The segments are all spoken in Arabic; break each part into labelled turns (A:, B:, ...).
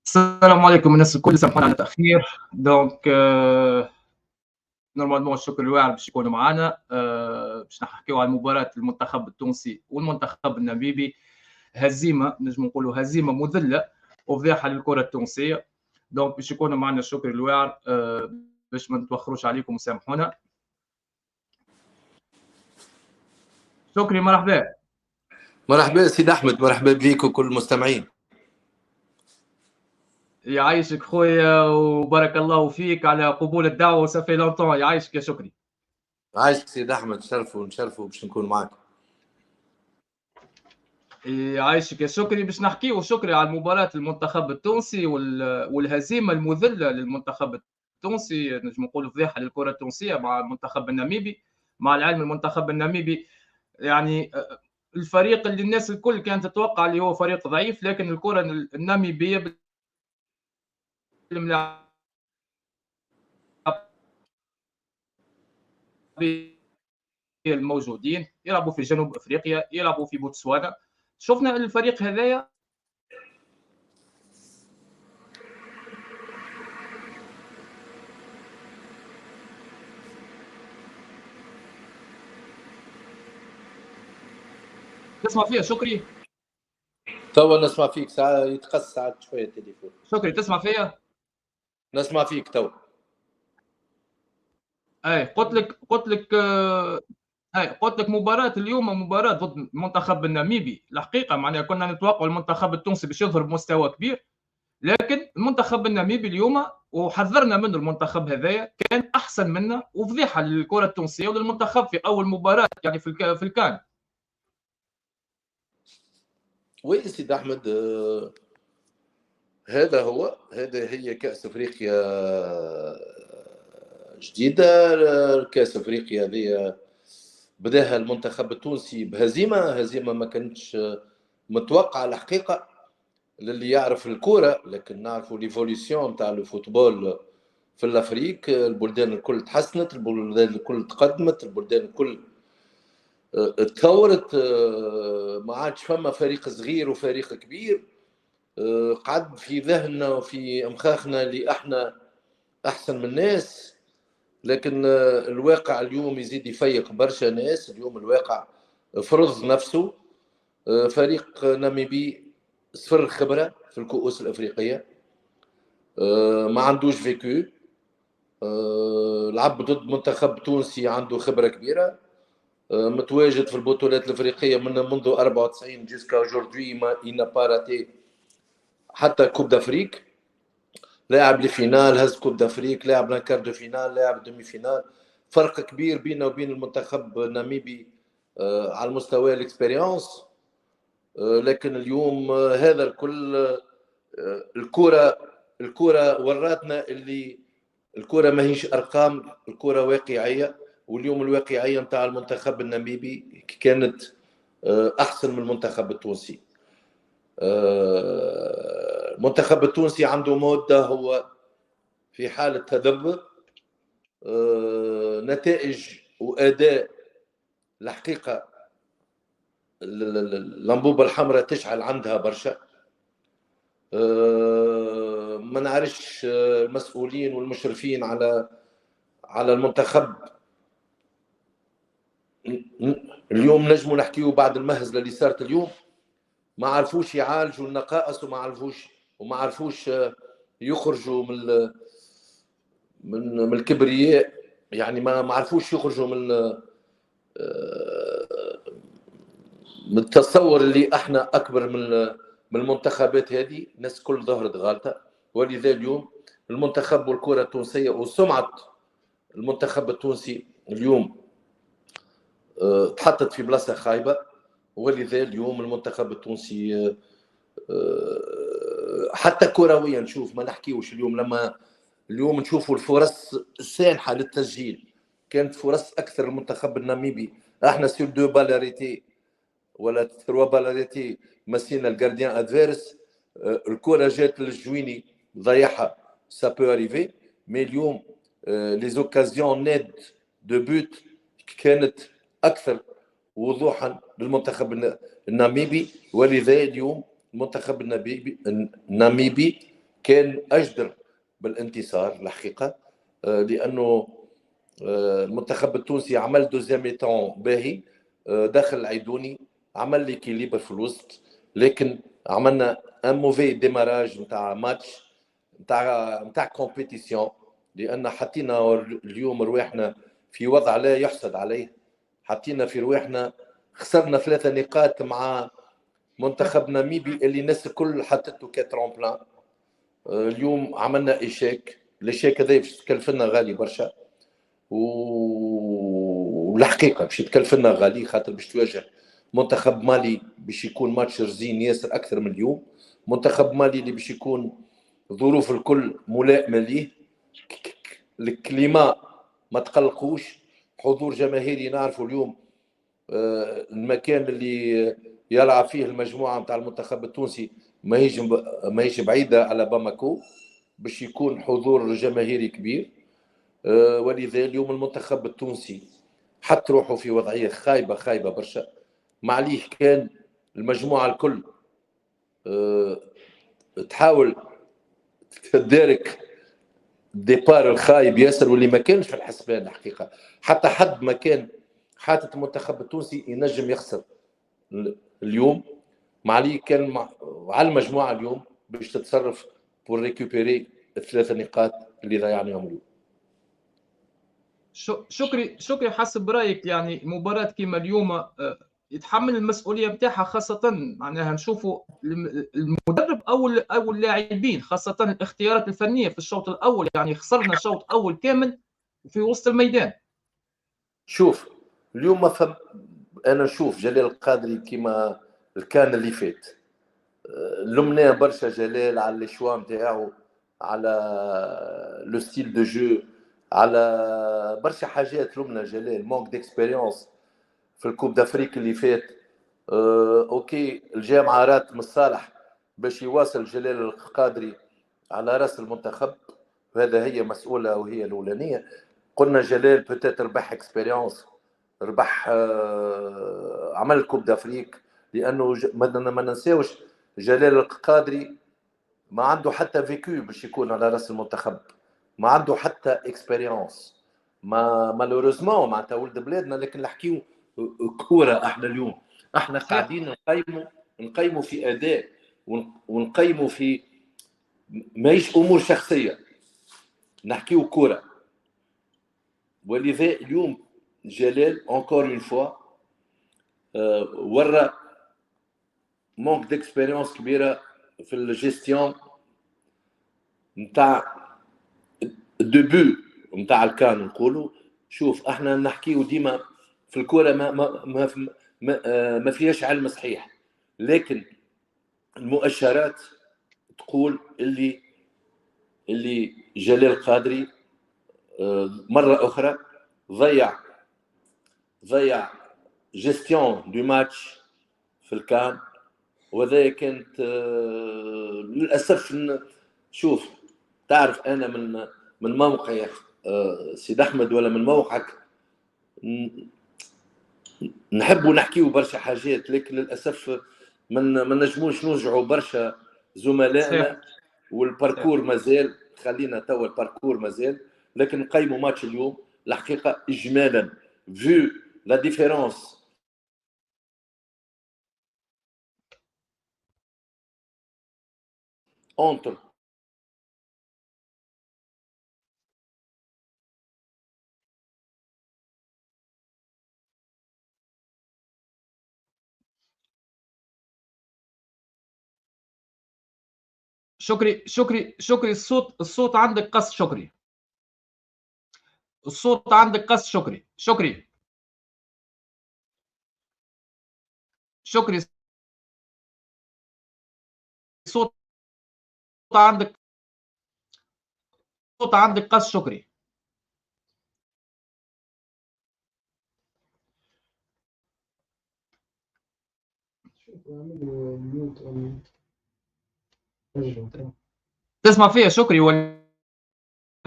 A: السلام عليكم الناس الكل، سامحونا على التأخير. دونك نورمالمون الشكر الواعر باش يكونوا معنا. باش نحكيو على مباراة المنتخب التونسي والمنتخب النميبي. هزيمة، نجم نقولوا هزيمة مذلة وفضيحة للكرة التونسية. دونك باش يكونوا معنا الشكر الواعر باش ما نتوخروش عليكم وسامحونا. شكري مرحبا.
B: مرحبا سيد احمد، مرحبا بك وكل المستمعين.
A: يعيشك خويا وبارك الله فيك على قبول الدعوه وسافي لونتون. يعيشك يا شكري.
B: عايشك سيد احمد، نشرفوا باش نكون معك.
A: يعيشك يا شكري. باش نحكيو شكري على مباراة المنتخب التونسي والهزيمة المذلة للمنتخب التونسي، نجم نقولوا فضيحة للكرة التونسية مع المنتخب النميبي. مع العلم المنتخب النميبي يعني الفريق اللي الناس الكل كانت تتوقع اللي هو فريق ضعيف، لكن الكرة النميبية الموجودين يلعبوا في جنوب افريقيا، يلعبوا في بوتسوانا. شفنا الفريق هذايا تسمع فيها شكري؟
B: توا نسمع فيك، ساعة يتقص ساعات شوية التليفون.
A: شكري تسمع فيها؟
B: نسمع فيك توا.
A: اي قلت لك مباراة اليوم مباراة ضد المنتخب النميبي. الحقيقة معناها كنا نتوقع المنتخب التونسي باش يظهر بمستوى كبير، لكن المنتخب النميبي اليوم وحذرنا منه المنتخب هذايا كان احسن منا وفضيحة للكرة التونسية وللمنتخب في اول مباراة يعني في الكان.
B: وين سيد احمد؟ هي كأس افريقيا جديدة. كأس افريقيا هذه بداها المنتخب التونسي بهزيمة ما كانتش متوقعة الحقيقة للي يعرف الكورة، لكن نعرفوا ليفوليسيون تاع الفوتبول في الافريق. البلدان الكل تحسنت، البلدان الكل تقدمت، البلدان الكل تطورت. ما عادش فما فريق صغير وفريق كبير. قعد في ذهننا وفي امخاخنا اللي احنا احسن من الناس، لكن الواقع اليوم يزيد يفيق برشا ناس. اليوم الواقع فرض نفسه. فريق ناميبي صفر خبرة في الكؤوس الأفريقية، ما عندوش فيكو. لعب ضد منتخب تونسي عنده خبرة كبيرة، متواجد في البطولات الأفريقية منذ 94 جيسكا جوردوي، ما إنا باراتي حتى كوب دافريك. لاعب لفينال، هز كوب دافريك، لاعب لانكار دو فينال، لاعب دومي فينال. فرق كبير بينه وبين المنتخب الناميبي على المستوى الاكسبيريونس. لكن اليوم هذا الكل الكرة وراتنا اللي الكرة ماهيش ارقام، الكرة واقعية. واليوم الواقعية نتاع المنتخب الناميبي كانت احسن من المنتخب التونسي. المنتخب التونسي عنده مدة هو في حالة تذبذب. نتائج واداء الحقيقة الانبوبة الحمراء تشعل عندها برشا. ما نعرفش المسؤولين والمشرفين على المنتخب اليوم نجموا نحكيو بعد المهزله اللي صارت اليوم. ما عرفوش يعالجوا النقائص وما عرفوش يخرجوا من الكبرياء. يعني ما عرفوش يخرجوا من التصور اللي احنا اكبر من المنتخبات هذه. الناس كل ظهرت غالطه، ولذا اليوم المنتخب والكره التونسيه وسمعه المنتخب التونسي اليوم تحطت في بلاصه خايبه. ولذا اليوم المنتخب التونسي حتى كرويا نشوف، ما نحكيوش اليوم، لما اليوم نشوفوا الفرص السانحه للتسجيل كانت فرص اكثر المنتخب الناميبي. احنا سير دو بالاريتي ولا 3 بالاريتي مسينا الجارديان ادفيرس. الكره جات للجويني ضيعها، سا بو اريفي. مي اليوم لي زوكازيون نيد دو بوت كانت اكثر وضوحا للمنتخب الناميبي. ولذا اليوم المنتخب الناميبي كان أجدر بالانتصار الحقيقة، لأنه المنتخب التونسي عمل دوزيام ميتون باهي، داخل العيدوني عمل لي كيليبر في الوسط، لكن عملنا ان موفي ديماراج نتاع ماتش نتاع كومبيتيسيون، لان حطينا اليوم رواحنا في وضع لا يحسد عليه. حطينا في رواحنا، خسرنا 3 نقاط مع منتخب ناميبي اللي الناس الكل حطته كترامبلان. اليوم عملنا ايشيك، الاشيك هذا باش تكلفنا غالي برشا، والحقيقه باش يتكلفنا غالي، خاطر باش تواجه منتخب مالي باش يكون ماتش رزين ياسر اكثر من اليوم. منتخب مالي اللي باش يكون ظروف الكل ملائمه ليه، الكليما ما تقلقوش، حضور جماهيري نعرفوا اليوم المكان اللي يلعب فيه المجموعه نتاع المنتخب التونسي ماهيش بعيده على باماكو، باش يكون حضور جماهيري كبير. ولذا اليوم المنتخب التونسي حط روحه في وضعيه خايبه برشا. معليه كان المجموعه الكل تحاول تدارك ديبار الخايب ياسر، واللي ما كانش في الحسبان الحقيقه. حتى حد ما كان حاطط المنتخب التونسي ينجم يخسر اليوم. معليه كان على المجموعه اليوم باش تتصرف بور ريكوبيري ال3 نقاط اللي ضيعناهم اليوم.
A: شكري حسب رايك يعني مباراه كيما اليوم يتحمل المسؤوليه نتاعها، خاصه معناها نشوفوا المدرب او اللاعبين، خاصه الاختيارات الفنيه في الشوط الاول، يعني خسرنا شوط اول كامل في وسط الميدان.
B: شوف اليوم ما فهم، انا نشوف جلال القادري كيما الكان اللي فات، لمنا برشا جلال على الشوا نتاعو، على لو ستيل دو جو، على برشا حاجات. لمنا جلال مونك ديكسبيريونس في الكوب دافريك اللي فات. اوكي الجامعه رات من الصالح باش يواصل جلال القادري على راس المنتخب، وهذا هي مسؤوله وهي الاولانيه. قلنا جلال بوتيت ربح اكسبيريونس، ربح عمل كوب دافريك، لانه ما ننساوش جلال القادري ما عنده حتى فيكو باش يكون على راس المنتخب، ما عنده حتى اكسبيريونس. ما مالوريزمون معناتها ولد بلادنا، لكن نحكيو كوره. احنا اليوم احنا قاعدين نقيموا في اداء، ونقيموا في ماهيش امور شخصيه، نحكيو كوره. ولذا اليوم جلال اونكور اون فوا ورا مونك ديكسبيريونس كبيره في الجيستيون نتاع الديبو نتاع الكان. نقولوا شوف احنا نحكيو ديما في الكوره ما فيهاش علم صحيح، لكن المؤشرات تقول اللي جلال القادري مره اخرى ضيع جيستيون دو ماتش في الكان. وهذا كانت للاسف. شوف تعرف انا من موقع سيد احمد ولا من موقعك نحبوا نحكيوا برشا حاجات، لكن للاسف ما نجموش نرجعوا برشا زملائنا، والباركور مازال. خلينا توا الباركور مازال، لكن نقيموا ماتش اليوم الحقيقه اجمالا فيو لا ديفيرونس اونتر
A: شكري الصوت عندك قص. شكري الصوت عندك قص. شكري الصوت عندك قص. شكري تسمع فيها شكري ولا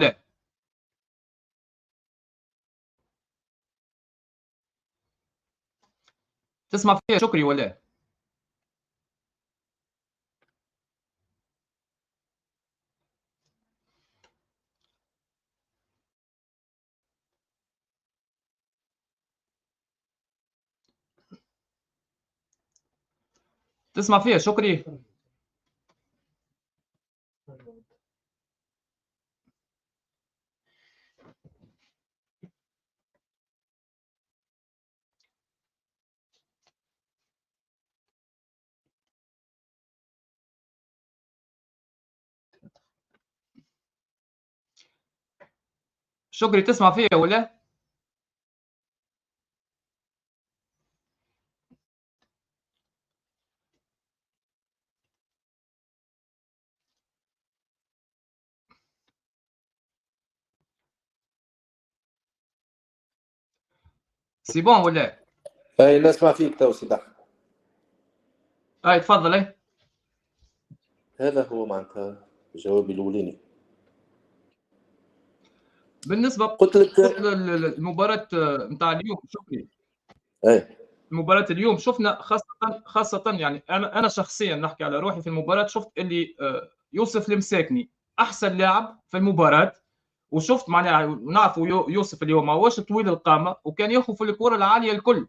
A: لا؟ تسمع فيها شكري ولا؟ تسمع فيها شكري؟ شكري تسمع فيها ولا؟ سي بون ولا؟
B: اي نسمع فيك تو سي دحر.
A: اي تفضل. اي
B: هذا هو معناتها جوابي الاولاني.
A: بالنسبه
B: قلت لك
A: المباراه نتاع اليوم شكري،
B: اي
A: مباراة اليوم شفنا خاصة يعني أنا شخصيا نحكي على روحي في المباراة، شفت اللي يوسف المساكني أحسن لاعب في المباراة. وشفت معناها نعرفوا يوسف اللي هو ما هوش طويل القامة، وكان ياخذ في الكرة العالية الكل.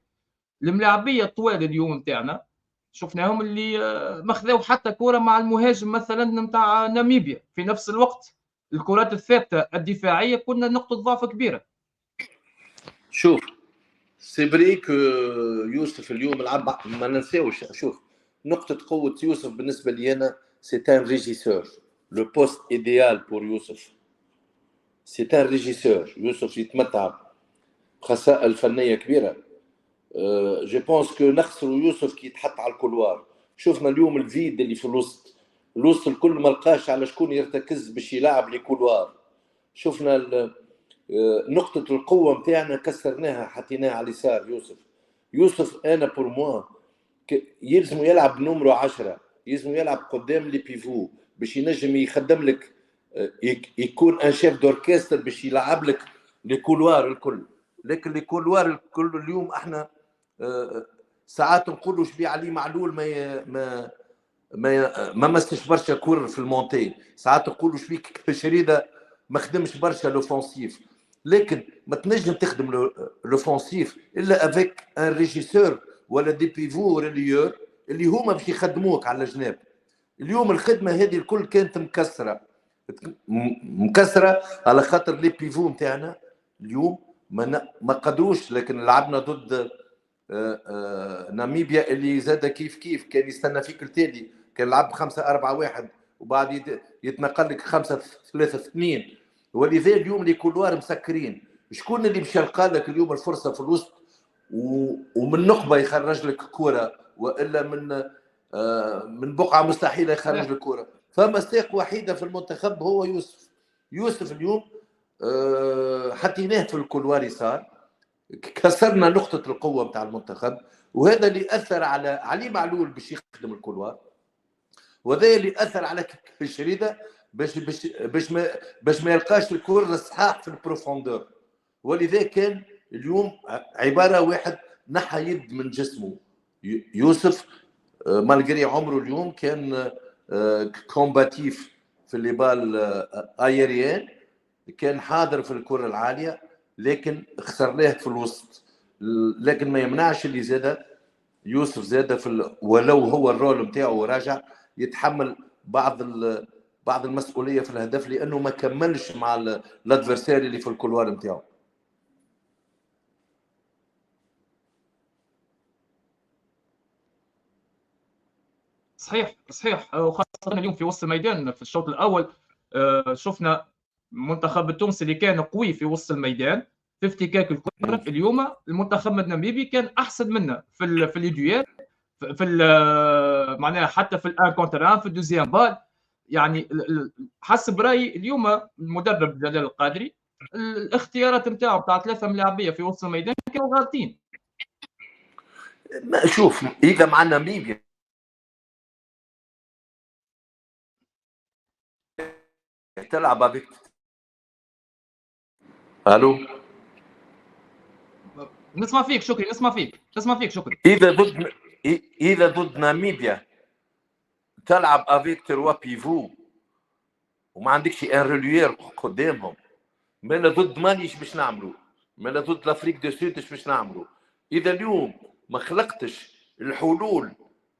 A: الملاعبية الطوال اليوم تاعنا شفناهم اللي ما خذاو حتى كرة مع المهاجم مثلا نتاع ناميبيا في نفس الوقت. الكرات الثابتة الدفاعية كنا نقطة ضعف كبيرة.
B: شوف سي فري كو يوسف اليوم لعب، ما ننساوش. شوف نقطة قوة يوسف بالنسبة لي أنا سي ان ريجيسور. لو بوست ايديال بور يوسف سي ان ريجيسور. يوسف يتمتع بخسائر فنية كبيرة. جو بونس كو نخسروا يوسف كي يتحط على الكولوار. شفنا اليوم الفيد اللي في الوسط، الوسط الكل ما لقاش على شكون يرتكز باش يلعب لي كولوار. شفنا نقطة القوة متاعنا كسرناها حطيناها على اليسار. يوسف أنا بور موا يلزم يلعب نمرو 10، يلزم يلعب قدام لي بيفو باش ينجم يخدم لك، يكون ان شيف دوركستر باش يلعب لك لي كولوار الكل. لكن لي كولوار الكل اليوم احنا ساعات نقولوا شبيه علي معلول ما مسش برشا كور في المونتي. ساعات نقولوا شبيك شريده ما خدمش برشا لوفونسيف. لكن ما تنجم تخدم لوفونسيف الا افيك ان ريجيسور ولا دي بيفو ريليور اللي هما باش يخدموك على الجناب. اليوم الخدمه هذه الكل كانت مكسره على خاطر لي بيفو نتاعنا اليوم ما قدروش. لكن لعبنا ضد ناميبيا اللي زاد كيف كان يستنى فيك التالي، كان لعب 5-4-1 وبعد يتنقل لك 5-3-2. ولذا اليوم لي كولوار مسكرين. شكون اللي باش يلقى لك اليوم الفرصه في الوسط ومن نقبه يخرج لك كره، والا من بقعه مستحيله يخرج لك كره؟ فما ساق وحيده في المنتخب هو يوسف اليوم حطيناه في الكولوار يسار، كسرنا نقطة القوة بتاع المنتخب. وهذا اللي أثر على علي معلول باش يخدم الكولوار، وهذا اللي أثر على شريدة باش ما يلقاش الكرة الصحاح في البروفوندور. ولذا كان اليوم عبارة واحد نحى يد من جسمه. يوسف مالغري عمره اليوم كان كومباتيف في اللي بال ايريان، كان حاضر في الكرة العالية، لكن خسرناه في الوسط. لكن ما يمنعش اللي زاد يوسف زاد ولو هو الرول نتاعو راجع يتحمل بعض المسؤوليه في الهدف، لانه ما كملش مع الادفيرسير اللي في الكولوار نتاعو.
A: صحيح وخاصة اليوم في وسط الميدان في الشوط الأول شفنا المنتخب التونسي اللي كان قوي في وسط الميدان في افتكاك الكرة. اليوم المنتخب الناميبي كان أحسن منا في اليدويات، في معناها حتى في الان كونتر ان في الدوزيام بال. يعني حسب رايي اليوم المدرب جلال القادري الاختيارات نتاعو بتاع 3 ملاعبيه في وسط الميدان كانوا غالطين.
B: شوف اذا مع ناميبيا تلعب بك. الو
A: نسمع فيك شكري، نسمع فيك شكري.
B: اذا ضد ناميبيا تلعب افيك تروا بيفو وما عندكش ان ريليير قدامهم، مالا ضد ماليش باش نعملوا، مالا ضد لافريك دو سود باش نعملوا. اذا اليوم ما خلقتش الحلول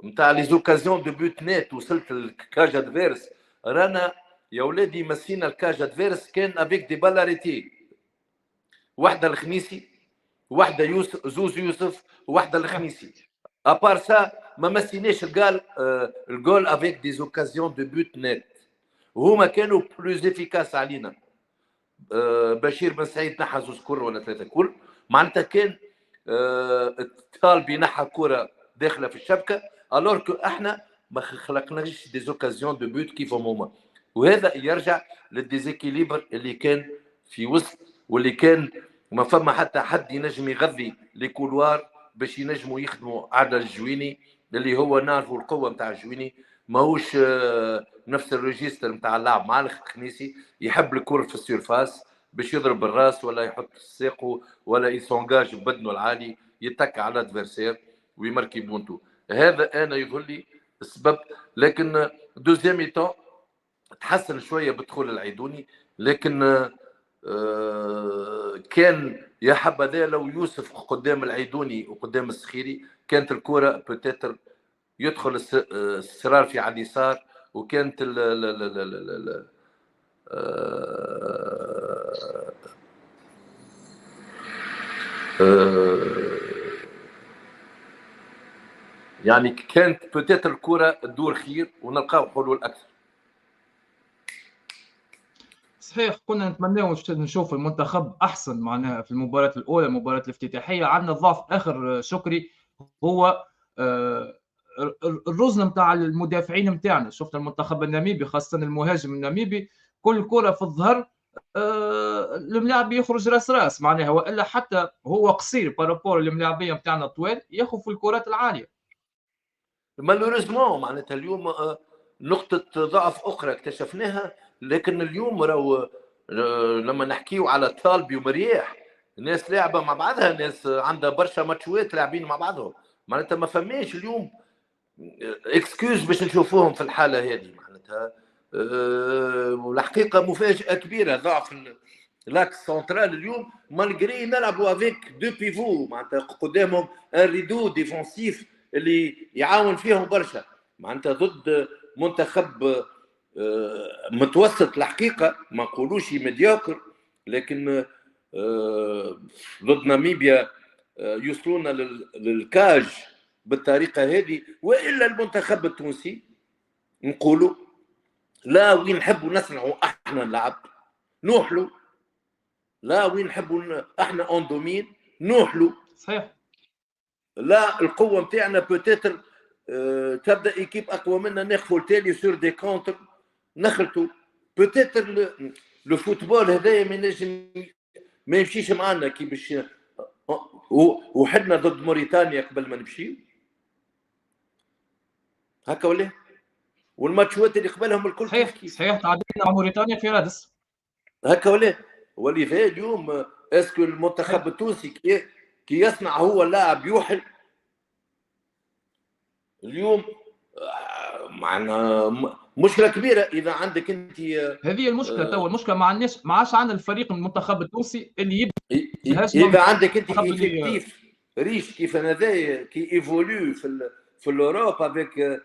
B: نتاع لي زوكازيون دو بوت نت وصلت الكاج ادفيرس، رانا يا ولادي مسينا الكاج ادفيرس كان افيك دي بالاريتي، واحده الخميسي، واحده يوسف زوز يوسف، وواحده الخميسي. ابار سا ما مسيناش الجول افيك دي زوكازيون دو بوت نت، وهما كانوا بلوز افيكاس علينا. بشير بن سعيد نحى زوز كور ولا ثلاثه كور، معناتها كان الطالبي نحى كره داخله في الشبكه، الور كو احنا ما خلقناش دي زوكازيون دو بوت كيفهم هما. وهذا يرجع للديزيكيليبر اللي كان في وسط، واللي كان ما فما حتى حد ينجم يغذي لي كولوار باش ينجموا يخدموا على الجويني اللي هو نعرفوا القوه نتاع الجويني. ماهوش نفس الريجيستر نتاع اللعب مع الخنيسي، يحب الكره في السيرفاس باش يضرب بالراس ولا يحط ساقه ولا يسونجاج ببدنه العالي يتك على الادفيرسير ويمركي بونتو. هذا انا يظهر لي السبب. لكن دوزيام تون تحسن شويه بدخول العيدوني، لكن كان يا حبذا لو يوسف قدام العيدوني وقدام السخيري كانت الكره بوتيتر يدخل السرار في على اليسار، وكانت يعني كانت بوتيتر الكره تدور خير ونلقاو حلول اكثر.
A: صحيح، كنا نتمناو نشوف المنتخب احسن معناها في المباراه الاولى، المباراه الافتتاحيه. عندنا ضعف اخر شكري هو الرزن نتاع المدافعين نتاعنا. شفنا المنتخب الناميبي خاصه المهاجم الناميبي كل كره في الظهر الملاعب يخرج راس راس معناها، والا حتى هو قصير بارابور الملاعبيه نتاعنا طوال ياخذ في الكرات العاليه.
B: مالوريزمون معناتها اليوم نقطة ضعف أخرى اكتشفناها. لكن اليوم راهو لما نحكيو على طالبي ومرياح، الناس لاعبة مع بعضها، الناس عندها برشا ماتشوات لاعبين مع بعضهم، معناتها ما فماش اليوم اكسكيوز باش نشوفوهم في الحالة هذه. معناتها والحقيقة مفاجأة كبيرة ضعف لاكس سنترال اليوم، مالغري نلعبوا افيك دو بيفو معناتها قدامهم الريدو ديفونسيف اللي يعاون فيهم برشا، معناتها ضد منتخب متوسط الحقيقه، ما نقولوش ميديوكر، لكن ضد ناميبيا يوصلون للكاج بالطريقه هذه. والا المنتخب التونسي نقولوا لا وين نحبوا نصنعوا احنا اللعب نوحلوا، لا وين نحبوا احنا اون دومين نوحلوا.
A: صحيح.
B: لا القوه نتاعنا بوتيتر تبدا ايكيب اقوى منا ناخذوا التالي سور دي كونتر نخلطوا. بوتيتر لو فوتبول هذايا ما يمشيش معنا كي باش وحدنا ضد موريتانيا قبل ما نمشيو هكا ولا. والماتشوات اللي قبلهم الكل
A: صحيح صحيح تعادلنا مع موريتانيا في رادس
B: هكا ولا. ولذا اليوم اسكو المنتخب التونسي كي يصنع هو اللاعب يوحل اليوم معنا مشكله كبيره. اذا عندك انت
A: هذه المشكله تو المشكله مع الناس، ما عادش عندنا الفريق المنتخب التونسي اللي يبدا
B: اذا عندك انت ايفيكتيف ريش كيف هذايا كي ايفولو في الاوروب افيك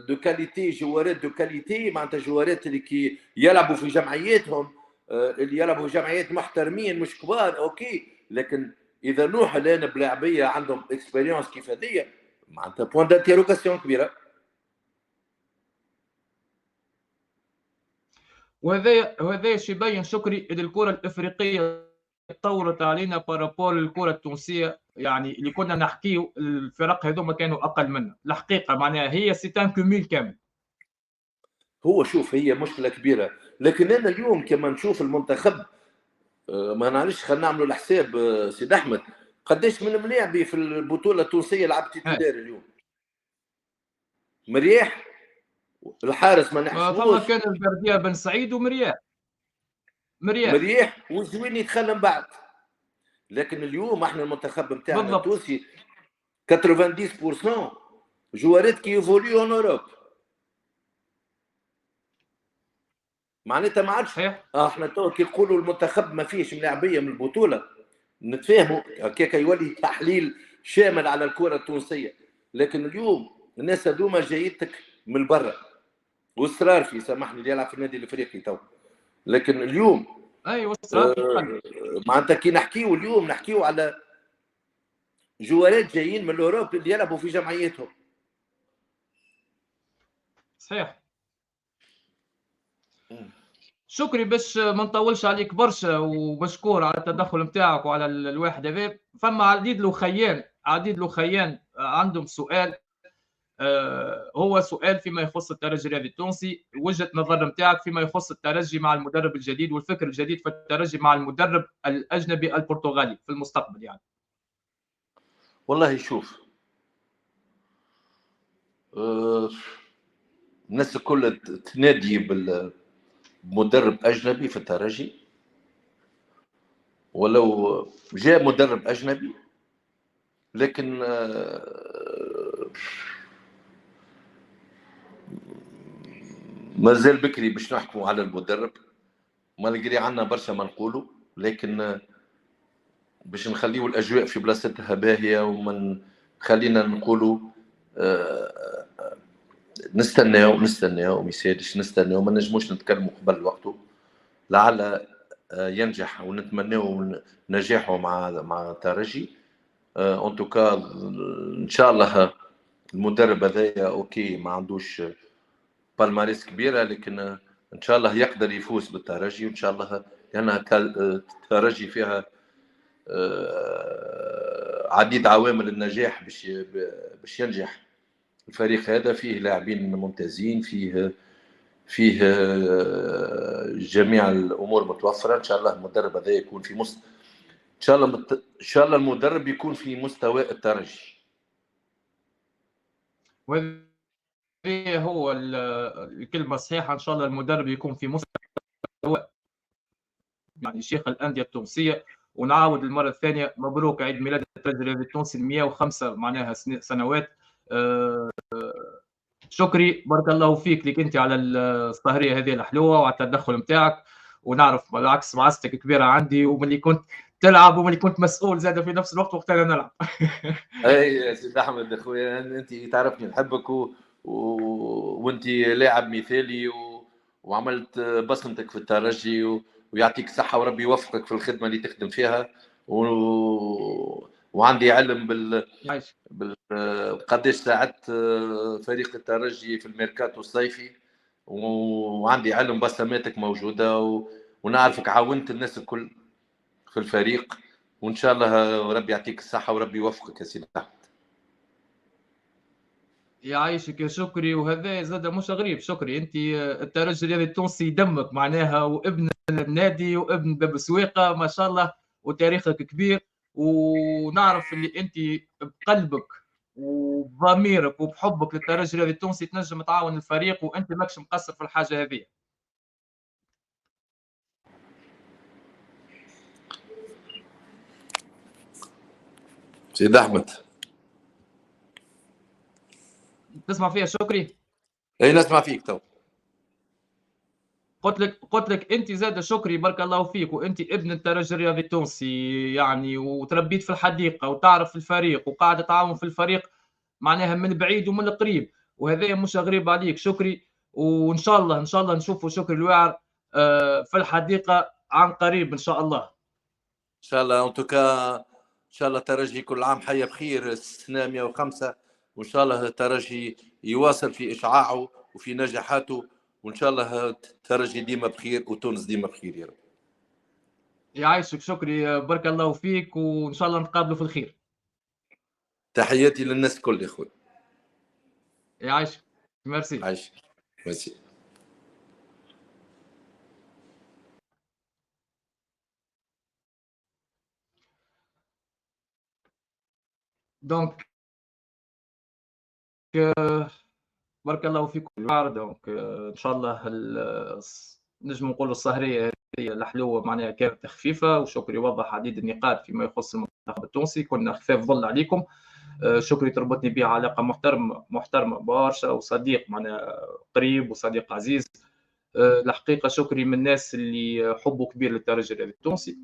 B: دو كاليتي جوارات دو كاليتي، معناتها جوارات اللي كي يلعبوا في جمعياتهم اللي يلعبوا في جمعيات محترمين مش كبار اوكي. لكن اذا نوح الان بلاعبيه عندهم اكسبيريونس كيف هذيا معناتها بوان دانتيروغاسيون كبيره.
A: وهذا شي يبين شكري ان الكره الافريقيه تطورت علينا بارابور الكره التونسيه، يعني اللي كنا نحكيو الفرق هذوما كانوا اقل منا الحقيقه، معناها هي سيتان كوميل كامل.
B: هو شوف هي مشكله كبيره، لكن انا اليوم كما نشوف المنتخب ما نعرفش خلينا نعملوا الحساب سيد احمد قداش من ملاعبي في البطوله التونسيه لعب تيتولير اليوم. مرياح الحارس ما نحسبوش،
A: فما كان البرديه بن سعيد ومرياح
B: مرياح وزوين يتخلى من بعد. لكن اليوم احنا المنتخب نتاعنا التونسي 90% جوارات كي يفوليو اون اوروب، معناتها ما عادش احنا تو كي نقولوا المنتخب ما فيش ملاعبيه من البطوله نتفاهموا هكاك يولي تحليل شامل على الكره التونسيه. لكن اليوم الناس هذوما جايتك من برا، واصرار في سامحني اللي يلعب في النادي الافريقي تو. لكن اليوم
A: ايوه صراحه في القلب.
B: معناتها كي نحكيو اليوم نحكيو على جوارات جايين من الاوروب اللي يلعبوا في جمعيتهم.
A: صحيح. شكري باش ما نطولش عليك برشا، ومشكور على التدخل نتاعك وعلى الواحد هذا. فما عديد الاخيان عندهم سؤال، هو سؤال فيما يخص الترجي الرياضي التونسي، وجهه نظر نتاعك فيما يخص الترجي مع المدرب الجديد والفكر الجديد في الترجي مع المدرب الاجنبي البرتغالي في المستقبل يعني.
B: والله شوف، الناس الكل تنادي بمدرب اجنبي في الترجي، ولو جاء مدرب اجنبي، لكن مازال بكري باش نحكموا على المدرب، مالغري عندنا برشا ما نقولوا، لكن باش نخليو الاجواء في بلاصتها باهيه، ومن خلينا نقولوا نستناو ما يسالش نستناو، ما نجموش نتكلموا قبل وقته، لعل ينجح، ونتمناو نجاحه مع الترجي. ان توكا ان شاء الله المدرب هذايا اوكي ما عندوش بالماريس كبيره، لكن ان شاء الله يقدر يفوز بالترجي، وان شاء الله لانها الترجي فيها عديد عوامل النجاح باش ينجح الفريق هذا. فيه لاعبين ممتازين، فيه جميع الامور متوفره. ان شاء الله المدرب هذا يكون في ان شاء الله المدرب يكون في مستوى الترجي.
A: وهذا هو الكلمه الصحيحه، ان شاء الله المدرب يكون في مستوى يعني شيخ الانديه التونسيه. ونعاود المره الثانيه مبروك عيد ميلاد الترجي الرياضي التونسي 105 معناها سنوات. شكري بارك الله فيك لك انت على السهريه هذه الحلوه وعلى التدخل نتاعك. ونعرف بالعكس معزتك كبيره عندي، وملي كنت تلعب وملي كنت مسؤول زاد في نفس الوقت وقت انا نلعب.
B: اي يا سيدي احمد اخويا، انت تعرفني نحبك وانت لاعب مثالي وعملت بصمتك في الترجي ويعطيك الصحه وربي يوفقك في الخدمه اللي تخدم فيها وعندي علم قديش ساعدت فريق الترجي في الميركاتو الصيفي، وعندي علم بصماتك موجوده ونعرفك عاونت الناس الكل في الفريق، وان شاء الله ربي يعطيك الصحه وربي يوفقك يا سيدي احمد.
A: يعيشك يا شكري. وهذا زاد مش غريب شكري، انت الترجي الرياضي التونسي دمك معناها، وابن النادي وابن باب سويقه ما شاء الله، وتاريخك كبير. ونعرف اللي انت بقلبك وبضميرك وبحبك للترجي الرياضي التونسي تنجم تعاون الفريق، وانت ماكش مقصر في الحاجه هذه.
B: سيد احمد
A: تسمع فيها شكري؟
B: اي نسمع فيك تو.
A: قلت لك انت زاد شكري بارك الله فيك، وانت ابن الترجي الرياضي التونسي يعني، وتربيت في الحديقه وتعرف الفريق وقاعد تعاون في الفريق معناها من بعيد ومن القريب، وهذا مش غريب عليك شكري. وان شاء الله نشوفوا شكري الواعر في الحديقه عن قريب ان شاء الله.
B: ان شاء الله ان توكا، ان شاء الله الترجي كل عام حي بخير السنه 105، وان شاء الله الترجي يواصل في اشعاعه وفي نجاحاته، وان شاء الله الترجي ديما بخير وتونس ديما بخير يا رب.
A: يعيشك شكري بارك الله فيك، وان شاء الله نتقابلوا في الخير.
B: تحياتي للناس الكل يا اخوي.
A: يعيشك. ميرسي.
B: عايش. ميرسي.
A: دونك بارك الله فيكم. دونك ان شاء الله نجم نقولوا السهريه هذه الحلوه معناها كانت خفيفه، وشكري وضح عديد النقاط فيما يخص المنتخب التونسي، كنا خفاف ظل عليكم. شكري تربطني به علاقه محترمه برشا، وصديق معناها قريب وصديق عزيز. الحقيقه شكري من الناس اللي حبه كبير للترجي الرياضي التونسي،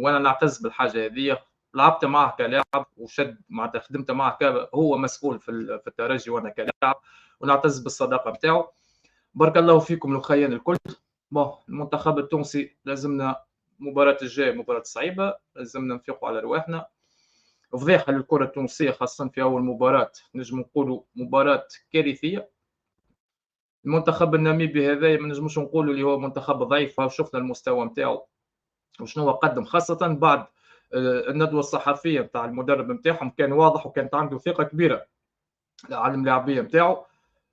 A: وانا نعتز بالحاجه هذه. لعبت معه كلاعب وشد معناتها خدمت معه هو مسؤول في الترجي وانا كلاعب، ونعتز بالصداقه نتاعو. بارك الله فيكم الاخوين الكل. المنتخب التونسي لازمنا مباراة الجاية مباراة صعيبة، لازمنا نفيقوا على رواحنا. فضيحة للكرة التونسية خاصة في أول مباراة، نجم نقولوا مباراة كارثية. المنتخب الناميبي هذا ما نجموش نقولوا اللي هو منتخب ضعيف، شفنا المستوى نتاعو وشنو هو قدم، خاصة بعد الندوة الصحفية نتاع المدرب نتاعهم كان واضح وكانت عنده ثقة كبيرة على الملاعبية نتاعو.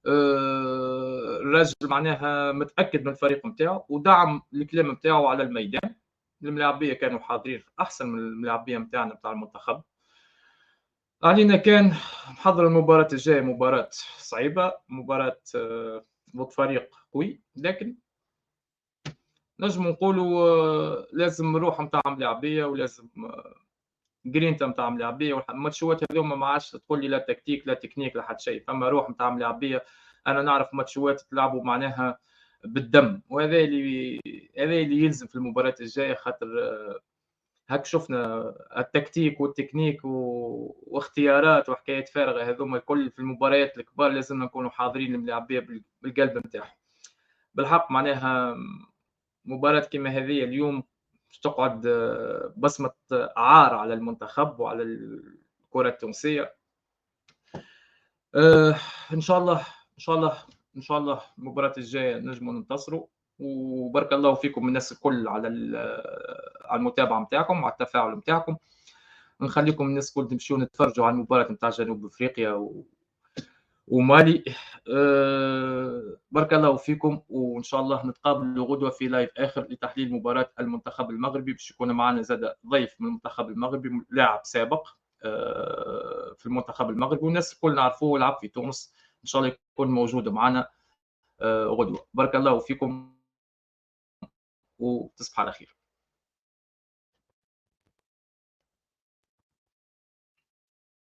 A: الراجل معناها متاكد من الفريق نتاعو ودعم الكلام نتاعو على الميدان. الملاعبيه كانوا حاضرين احسن من الملاعبيه نتاعنا نتاع المنتخب. علينا كان محضر المباراه الجايه مباراه صعيبه، مباراه ضد فريق قوي، لكن نجم نقولوا لازم روح نتاع ملاعبيه ولازم جرينتا نتاع ملاعبيه. والماتشات هذوما ما عادش تقول لي لا تكتيك لا تكنيك لا حتى شيء، فما روح نتاع ملاعبيه. انا نعرف ماتشات تلعبوا معناها بالدم، وهذا اللي يلزم في المباراه الجايه، خاطر هاك شفنا التكتيك والتكنيك واختيارات وحكايات فارغه هذوما الكل في المباريات الكبار لازم نكونوا حاضرين الملاعبيه بالقلب نتاعهم. بالحق معناها مباراه كما هذه اليوم تقعد بصمه عار على المنتخب وعلى الكره التونسيه. ان شاء الله ان شاء الله ان شاء الله المباراه الجايه نجموا ننتصروا. وبارك الله فيكم الناس الكل على المتابعه نتاعكم وعلى التفاعل نتاعكم. نخليكم الناس الكل تمشيوا نتفرجوا على المباراه نتاع جنوب افريقيا ومالي. بارك الله فيكم، وان شاء الله نتقابلوا غدوه في لايف اخر لتحليل مباراه المنتخب المغربي. باش يكون معنا زاد ضيف من المنتخب المغربي، لاعب سابق في المنتخب المغربي والناس الكل نعرفوه، لعب في تونس. ان شاء الله يكون موجود معنا غدوه. بارك الله فيكم وتصبح على خير.